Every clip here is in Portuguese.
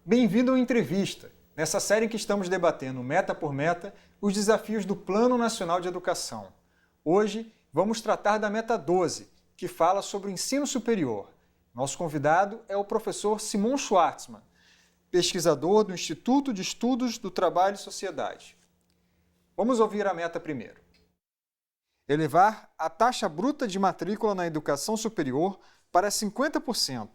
Bem-vindo ao Entrevista, nessa série em que estamos debatendo meta por meta os desafios do Plano Nacional de Educação. Hoje vamos tratar da meta 12, que fala sobre o ensino superior. Nosso convidado é o professor Simon Schwartzman, pesquisador do Instituto de Estudos do Trabalho e Sociedade. Vamos ouvir a meta primeiro. Elevar a taxa bruta de matrícula na educação superior para 50%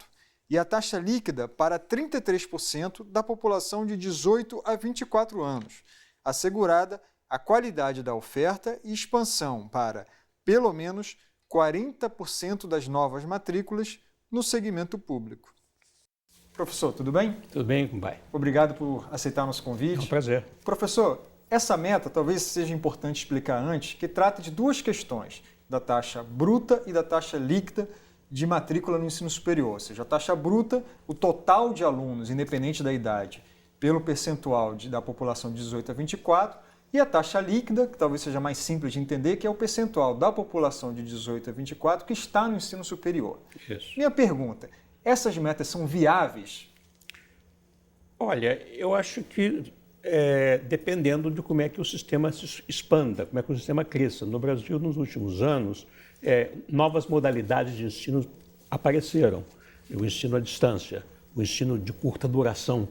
e a taxa líquida para 33% da população de 18 a 24 anos, assegurada a qualidade da oferta e expansão para, pelo menos, 40% das novas matrículas no segmento público. Professor, tudo bem? Tudo bem, compadre. Obrigado por aceitar nosso convite. É um prazer. Professor, essa meta talvez seja importante explicar antes, que trata de duas questões, da taxa bruta e da taxa líquida de matrícula no ensino superior. Ou seja, a taxa bruta, o total de alunos, independente da idade, pelo percentual da população de 18 a 24, e a taxa líquida, que talvez seja mais simples de entender, que é o percentual da população de 18 a 24 que está no ensino superior. Isso. Minha pergunta, essas metas são viáveis? Olha, eu acho que dependendo de como é que o sistema se expanda, como é que o sistema cresça. No Brasil, nos últimos anos, novas modalidades de ensino apareceram. O ensino à distância, o ensino de curta duração,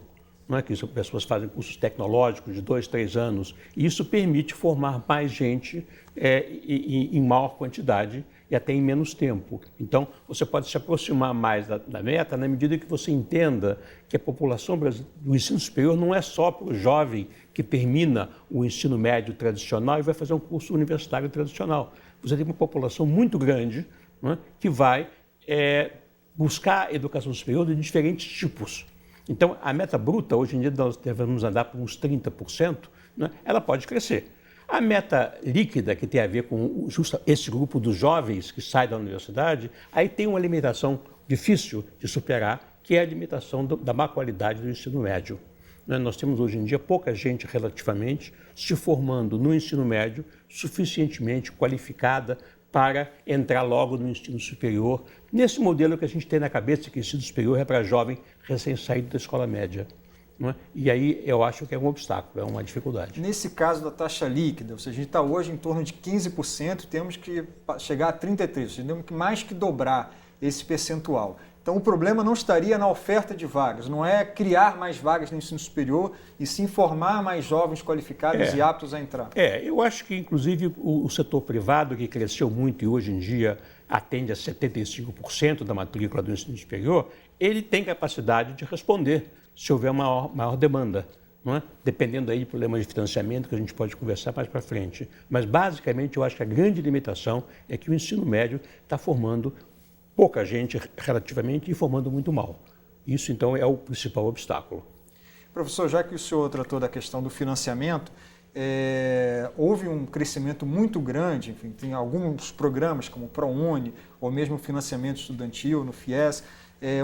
não é que as pessoas fazem cursos tecnológicos de 2, 3 anos, e isso permite formar mais gente em maior quantidade e até em menos tempo. Então, você pode se aproximar mais da meta na medida que você entenda que a população do ensino superior não é só para o jovem que termina o ensino médio tradicional e vai fazer um curso universitário tradicional. Você tem uma população muito grande, não é, que vai buscar educação superior de diferentes tipos. Então, a meta bruta, hoje em dia, nós devemos andar por uns 30%, né? Ela pode crescer. A meta líquida, que tem a ver com justo esse grupo dos jovens que sai da universidade, aí tem uma limitação difícil de superar, que é a limitação da má qualidade do ensino médio. Nós temos hoje em dia pouca gente relativamente se formando no ensino médio suficientemente qualificada para entrar logo no ensino superior, nesse modelo que a gente tem na cabeça que o ensino superior é para jovem recém-saído da escola média. Não é? E aí eu acho que é um obstáculo, é uma dificuldade. Nesse caso da taxa líquida, ou seja, a gente está hoje em torno de 15%, temos que chegar a 33%, ou seja, temos que mais que dobrar esse percentual. Então o problema não estaria na oferta de vagas, não é criar mais vagas no ensino superior e sim formar mais jovens qualificados e aptos a entrar. Eu acho que inclusive o setor privado, que cresceu muito e hoje em dia atende a 75% da matrícula do ensino superior, ele tem capacidade de responder se houver maior demanda, não é? Dependendo aí de problemas de financiamento que a gente pode conversar mais para frente. Mas basicamente eu acho que a grande limitação é que o ensino médio está formando pouca gente relativamente e formando muito mal. Isso, então, é o principal obstáculo. Professor, já que o senhor tratou da questão do financiamento, houve um crescimento muito grande, enfim, tem alguns programas como o ProUni, ou mesmo o financiamento estudantil no FIES,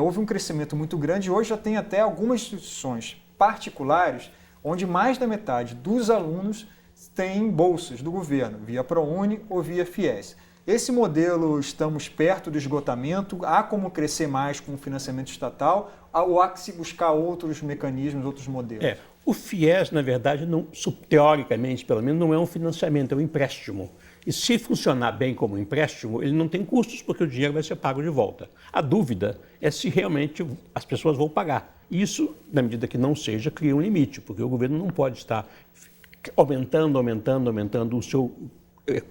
houve um crescimento muito grande e hoje já tem até algumas instituições particulares onde mais da metade dos alunos têm bolsas do governo, via ProUni ou via FIES. Esse modelo, estamos perto do esgotamento, há como crescer mais com o financiamento estatal ou há que se buscar outros mecanismos, outros modelos? O FIES, na verdade, teoricamente, pelo menos, não é um financiamento, é um empréstimo. E se funcionar bem como empréstimo, ele não tem custos porque o dinheiro vai ser pago de volta. A dúvida é se realmente as pessoas vão pagar. Isso, na medida que não seja, cria um limite, porque o governo não pode estar aumentando o seu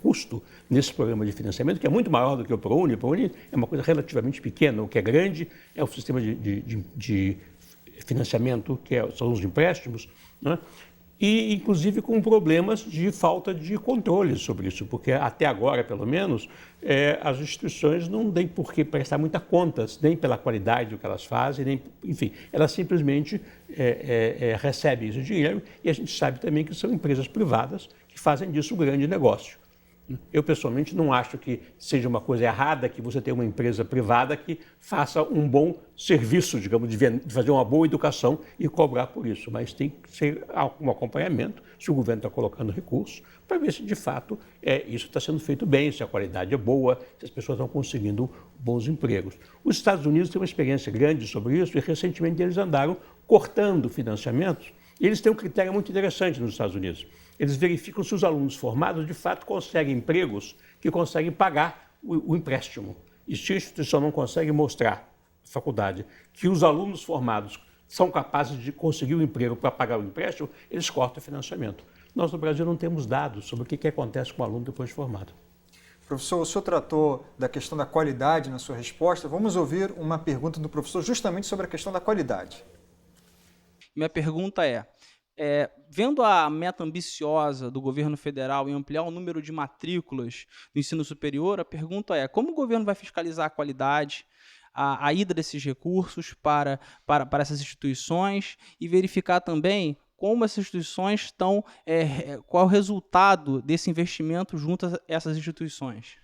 custo nesse programa de financiamento, que é muito maior do que o ProUni. O ProUni é uma coisa relativamente pequena. O que é grande é o sistema de financiamento, são os empréstimos, né? E, inclusive, com problemas de falta de controle sobre isso, porque até agora, pelo menos, as instituições não têm por que prestar muita conta, nem pela qualidade do que elas fazem, nem, enfim, elas simplesmente recebem esse dinheiro e a gente sabe também que são empresas privadas que fazem disso um grande negócio. Eu, pessoalmente, não acho que seja uma coisa errada que você tenha uma empresa privada que faça um bom serviço, digamos, de fazer uma boa educação e cobrar por isso. Mas tem que ser um acompanhamento, se o governo está colocando recursos, para ver se, de fato, isso está sendo feito bem, se a qualidade é boa, se as pessoas estão conseguindo bons empregos. Os Estados Unidos têm uma experiência grande sobre isso e, recentemente, eles andaram cortando financiamentos. E eles têm um critério muito interessante nos Estados Unidos. Eles verificam se os alunos formados, de fato, conseguem empregos que conseguem pagar o empréstimo. E se a instituição não consegue mostrar, a faculdade, que os alunos formados são capazes de conseguir o emprego para pagar o empréstimo, eles cortam o financiamento. Nós, no Brasil, não temos dados sobre o que acontece com o aluno depois de formado. Professor, o senhor tratou da questão da qualidade na sua resposta. Vamos ouvir uma pergunta do professor justamente sobre a questão da qualidade. Minha pergunta vendo a meta ambiciosa do governo federal em ampliar o número de matrículas no ensino superior, a pergunta é: como o governo vai fiscalizar a qualidade, a ida desses recursos para essas instituições e verificar também como essas instituições estão, qual é o resultado desse investimento junto a essas instituições?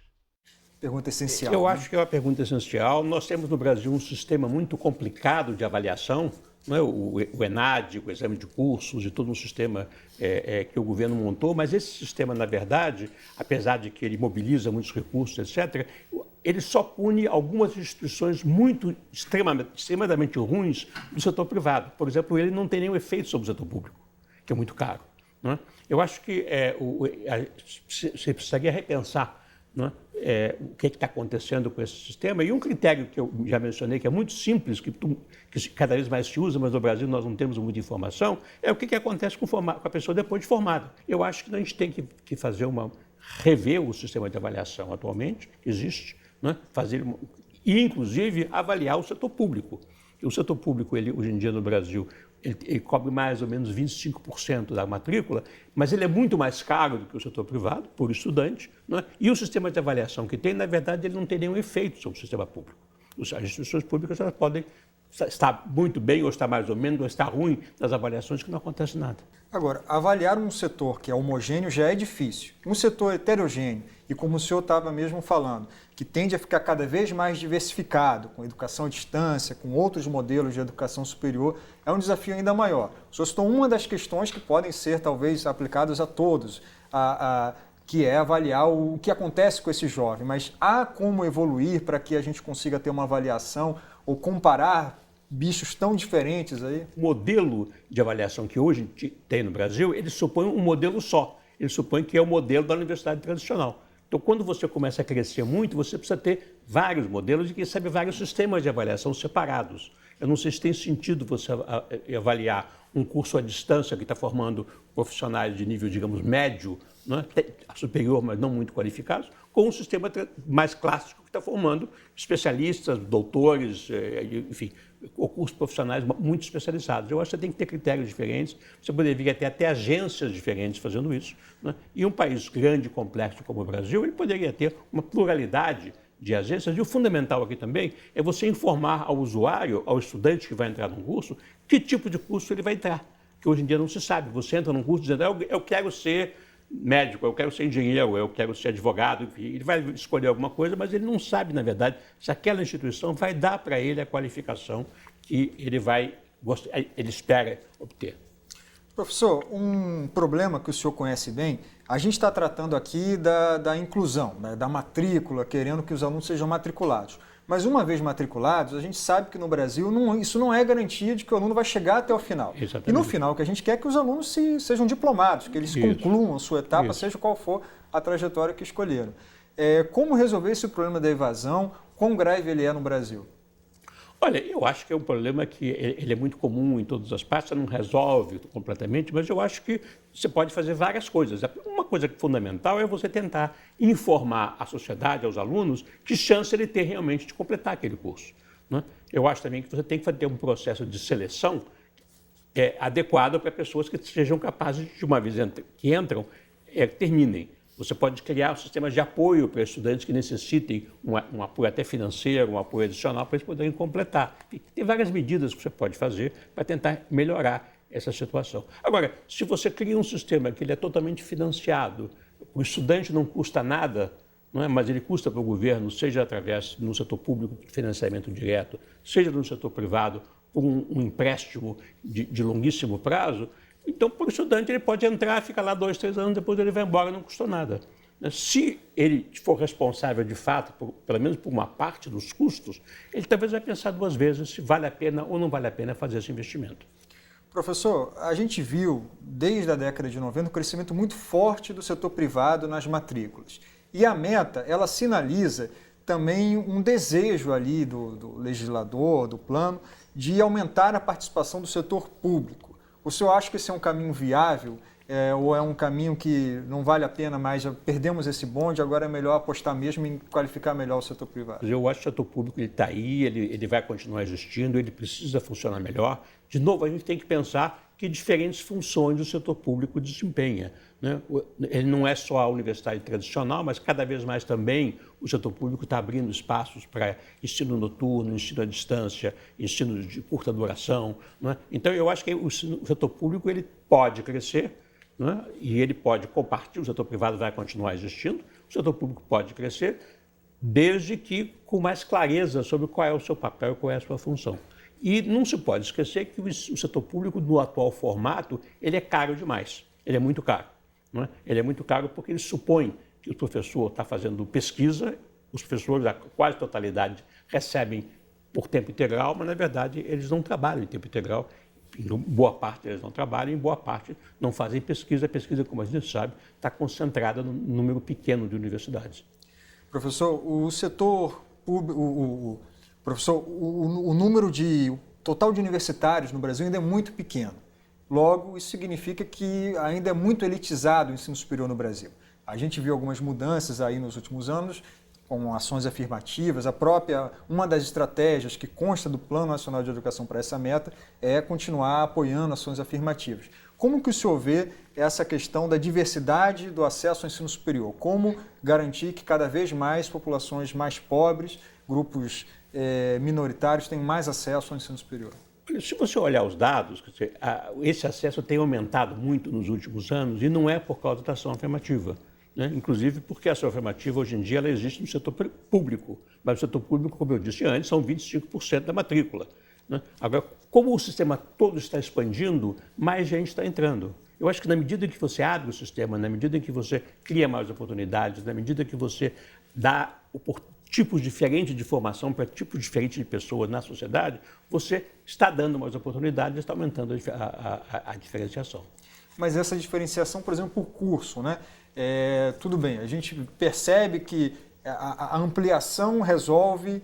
Pergunta essencial. Eu acho que é uma pergunta essencial. Nós temos no Brasil um sistema muito complicado de avaliação, não é? O ENAD, o exame de cursos e todo um sistema que o governo montou, mas esse sistema, na verdade, apesar de que ele mobiliza muitos recursos, etc., ele só pune algumas instituições extremamente ruins do setor privado. Por exemplo, ele não tem nenhum efeito sobre o setor público, que é muito caro. Não é? Eu acho que você precisaria repensar, não é? O que está acontecendo com esse sistema. E um critério que eu já mencionei, que é muito simples, que cada vez mais se usa, mas no Brasil nós não temos muita informação, é o que acontece com a pessoa depois de formada. Eu acho que a gente tem que rever o sistema de avaliação atualmente, que existe, né? E, inclusive, avaliar o setor público. O setor público, hoje em dia no Brasil, ele cobre mais ou menos 25% da matrícula, mas ele é muito mais caro do que o setor privado, por estudante, né? E o sistema de avaliação que tem, na verdade, ele não tem nenhum efeito sobre o sistema público. As instituições públicas elas podem estar muito bem, ou estar mais ou menos, ou estar ruim nas avaliações, que não acontece nada. Agora, avaliar um setor que é homogêneo já é difícil. Um setor heterogêneo, e como o senhor estava mesmo falando, que tende a ficar cada vez mais diversificado, com educação à distância, com outros modelos de educação superior, é um desafio ainda maior. O senhor citou uma das questões que podem ser, talvez, aplicadas a todos, que é avaliar o que acontece com esse jovem. Mas há como evoluir para que a gente consiga ter uma avaliação ou comparar bichos tão diferentes aí? O modelo de avaliação que hoje tem no Brasil, ele supõe um modelo só. Ele supõe que é o modelo da universidade tradicional. Então, quando você começa a crescer muito, você precisa ter vários modelos e, quem sabe, vários sistemas de avaliação separados. Eu não sei se tem sentido você avaliar um curso à distância que está formando profissionais de nível, digamos, médio, né, superior, mas não muito qualificados, com um sistema mais clássico que está formando especialistas, doutores, enfim, cursos profissionais muito especializados. Eu acho que você tem que ter critérios diferentes, você poderia ter até agências diferentes fazendo isso, né? E um país grande e complexo como o Brasil, ele poderia ter uma pluralidade de agências. E o fundamental aqui também é você informar ao usuário, ao estudante que vai entrar num curso, que tipo de curso ele vai entrar, que hoje em dia não se sabe. Você entra num curso dizendo: eu quero ser médico, eu quero ser engenheiro, eu quero ser advogado, enfim, ele vai escolher alguma coisa, mas ele não sabe, na verdade, se aquela instituição vai dar para ele a qualificação que ele espera obter. Professor, um problema que o senhor conhece bem, a gente está tratando aqui da inclusão, né, da matrícula, querendo que os alunos sejam matriculados. Mas uma vez matriculados, a gente sabe que no Brasil isso não é garantia de que o aluno vai chegar até o final. Exatamente. E no final o que a gente quer é que os alunos sejam diplomados, que eles concluam a sua etapa, seja qual for a trajetória que escolheram. Como resolver esse problema da evasão? Quão grave ele é no Brasil? Olha, eu acho que é um problema que ele é muito comum em todas as partes, você não resolve completamente, mas eu acho que você pode fazer várias coisas. Uma coisa fundamental é você tentar informar a sociedade, aos alunos, que chance ele tem realmente de completar aquele curso, né? Eu acho também que você tem que ter um processo de seleção adequado para pessoas que sejam capazes de, uma vez que entram, terminem. Você pode criar sistemas de apoio para estudantes que necessitem um apoio até financeiro, um apoio adicional para eles poderem completar. Tem várias medidas que você pode fazer para tentar melhorar essa situação. Agora, se você cria um sistema que ele é totalmente financiado, o estudante não custa nada, não é? Mas ele custa para o governo, seja através no setor público, financiamento direto, seja no setor privado, por um empréstimo de longuíssimo prazo. Então, para o estudante, ele pode entrar, fica lá 2, 3 anos, depois ele vai embora, não custou nada. Se ele for responsável, de fato, pelo menos por uma parte dos custos, ele talvez vai pensar 2 vezes se vale a pena ou não vale a pena fazer esse investimento. Professor, a gente viu, desde a década de 90, um crescimento muito forte do setor privado nas matrículas. E a meta, ela sinaliza também um desejo ali do legislador, do plano, de aumentar a participação do setor público. O senhor acha que esse é um caminho viável? Ou é um caminho que não vale a pena mais, já perdemos esse bonde, agora é melhor apostar mesmo em qualificar melhor o setor privado? Eu acho que o setor público está aí, ele vai continuar existindo, ele precisa funcionar melhor. De novo, a gente tem que pensar que diferentes funções o setor público desempenha, né? Ele não é só a universidade tradicional, mas cada vez mais também o setor público está abrindo espaços para ensino noturno, ensino à distância, ensino de curta duração, né? Então, eu acho que o setor público ele pode crescer, né? E ele pode compartilhar, o setor privado vai continuar existindo, o setor público pode crescer, desde que com mais clareza sobre qual é o seu papel e qual é a sua função. E não se pode esquecer que o setor público, no atual formato, ele é caro demais, ele é muito caro. Não é? Ele é muito caro porque ele supõe que o professor está fazendo pesquisa, os professores, a quase totalidade, recebem por tempo integral, mas, na verdade, eles não trabalham em tempo integral. Em boa parte eles não trabalham, em boa parte não fazem pesquisa. A pesquisa, como a gente sabe, está concentrada num número pequeno de universidades. Professor, o setor público, o número o total de universitários no Brasil ainda é muito pequeno. Logo, isso significa que ainda é muito elitizado o ensino superior no Brasil. A gente viu algumas mudanças aí nos últimos anos, com ações afirmativas. Uma das estratégias que consta do Plano Nacional de Educação para essa meta é continuar apoiando ações afirmativas. Como que o senhor vê essa questão da diversidade do acesso ao ensino superior? Como garantir que cada vez mais populações mais pobres, grupos minoritários tenham mais acesso ao ensino superior? Se você olhar os dados, esse acesso tem aumentado muito nos últimos anos e não é por causa da ação afirmativa. Né? Inclusive porque a ação afirmativa hoje em dia ela existe no setor público, mas no setor público, como eu disse antes, são 25% da matrícula. Né? Agora, como o sistema todo está expandindo, mais gente está entrando. Eu acho que na medida em que você abre o sistema, na medida em que você cria mais oportunidades, na medida que você dá tipos diferentes de formação para tipos diferentes de pessoas na sociedade, você está dando mais oportunidades e está aumentando a diferenciação. Mas essa diferenciação, por exemplo, por curso, né? Tudo bem, a gente percebe que a ampliação resolve,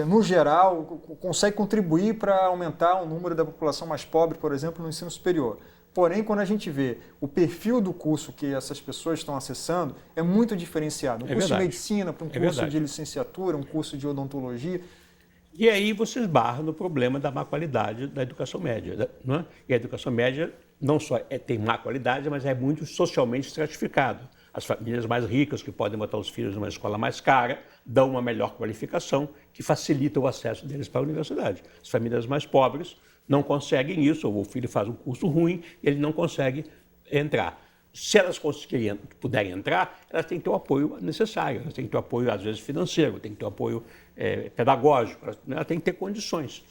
no geral, consegue contribuir para aumentar o número da população mais pobre, por exemplo, no ensino superior. Porém, quando a gente vê o perfil do curso que essas pessoas estão acessando, é muito diferenciado. Um curso de medicina para um curso de licenciatura, um curso de odontologia. E aí você esbarra no problema da má qualidade da educação média. Não é? E a educação média não só tem má qualidade, mas é muito socialmente estratificado. As famílias mais ricas, que podem botar os filhos numa escola mais cara, dão uma melhor qualificação, que facilita o acesso deles para a universidade. As famílias mais pobres não conseguem isso, ou o filho faz um curso ruim e ele não consegue entrar. Se elas puderem entrar, elas têm que ter o apoio necessário, elas têm que ter o apoio, às vezes, financeiro, têm que ter o apoio pedagógico, elas têm que ter condições.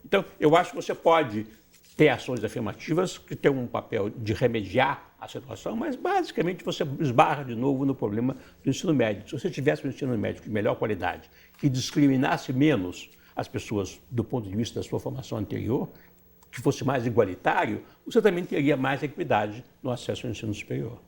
Então, eu acho que você pode ter ações afirmativas que têm um papel de remediar a situação, mas, basicamente, você esbarra de novo no problema do ensino médio. Se você tivesse um ensino médio de melhor qualidade, que discriminasse menos as pessoas do ponto de vista da sua formação anterior, que fosse mais igualitário, você também teria mais equidade no acesso ao ensino superior.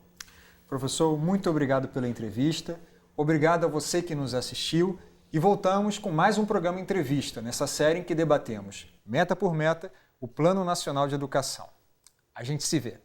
Professor, muito obrigado pela entrevista, obrigado a você que nos assistiu e voltamos com mais um programa Entrevista, nessa série em que debatemos, meta por meta, o Plano Nacional de Educação. A gente se vê.